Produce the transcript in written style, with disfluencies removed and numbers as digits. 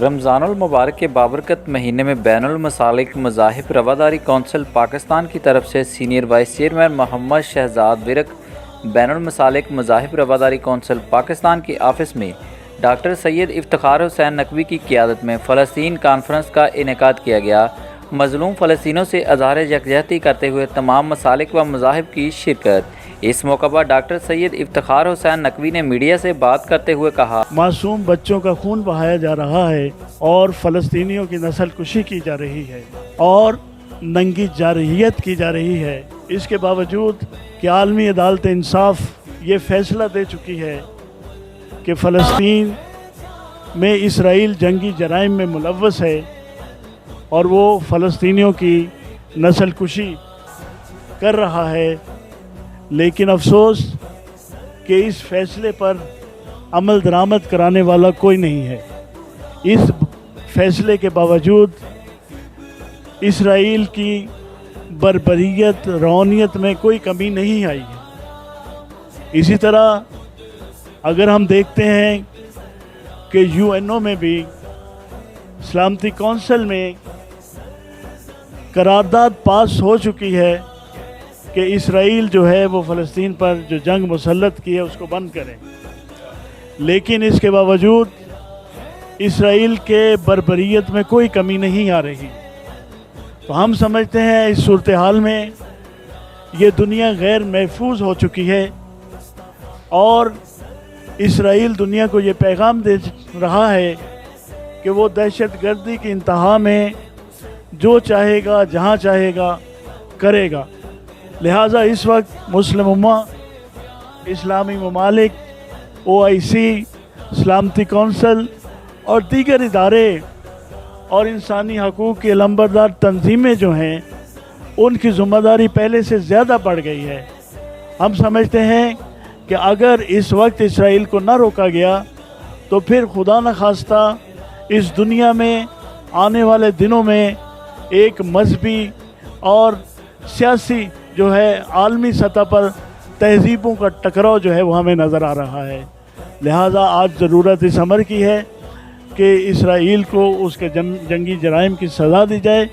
رمضان المبارک کے بابرکت مہینے میں بین المسالک مذاہب رواداری کونسل پاکستان کی طرف سے سینئر وائس چیئرمین محمد شہزاد ورک بین المسالک مذاہب رواداری کونسل پاکستان کے آفس میں ڈاکٹر سید افتخار حسین نقوی کی قیادت میں فلسطین کانفرنس کا انعقاد کیا گیا۔ مظلوم فلسطینیوں سے اظہار یکجہتی کرتے ہوئے تمام مسالک و مذاہب کی شرکت۔ اس موقع پر ڈاکٹر سید افتخار حسین نقوی نے میڈیا سے بات کرتے ہوئے کہا، معصوم بچوں کا خون بہایا جا رہا ہے اور فلسطینیوں کی نسل کشی کی جا رہی ہے اور ننگی جارحیت کی جا رہی ہے۔ اس کے باوجود کہ عالمی عدالت انصاف یہ فیصلہ دے چکی ہے کہ فلسطین میں اسرائیل جنگی جرائم میں ملوث ہے اور وہ فلسطینیوں کی نسل کشی کر رہا ہے، لیکن افسوس کہ اس فیصلے پر عمل درآمد کرانے والا کوئی نہیں ہے۔ اس فیصلے کے باوجود اسرائیل کی بربریت روانیت میں کوئی کمی نہیں آئی ہے۔ اسی طرح اگر ہم دیکھتے ہیں کہ UN میں بھی سلامتی کونسل میں قرارداد پاس ہو چکی ہے کہ اسرائیل جو ہے وہ فلسطین پر جو جنگ مسلط کی ہے اس کو بند کرے، لیکن اس کے باوجود اسرائیل کے بربریت میں کوئی کمی نہیں آ رہی۔ تو ہم سمجھتے ہیں اس صورتحال میں یہ دنیا غیر محفوظ ہو چکی ہے اور اسرائیل دنیا کو یہ پیغام دے رہا ہے کہ وہ دہشت گردی کی انتہا میں جو چاہے گا جہاں چاہے گا کرے گا۔ لہٰذا اس وقت مسلم امہ، اسلامی ممالک، OIC، سلامتی کونسل اور دیگر ادارے اور انسانی حقوق کی علمبردار تنظیمیں جو ہیں ان کی ذمہ داری پہلے سے زیادہ بڑھ گئی ہے۔ ہم سمجھتے ہیں کہ اگر اس وقت اسرائیل کو نہ روکا گیا تو پھر خدا نخواستہ اس دنیا میں آنے والے دنوں میں ایک مذہبی اور سیاسی جو ہے عالمی سطح پر تہذیبوں کا ٹکراؤ جو ہے وہ ہمیں نظر آ رہا ہے۔ لہٰذا آج ضرورت اس امر کی ہے کہ اسرائیل کو اس کے جنگی جرائم کی سزا دی جائے۔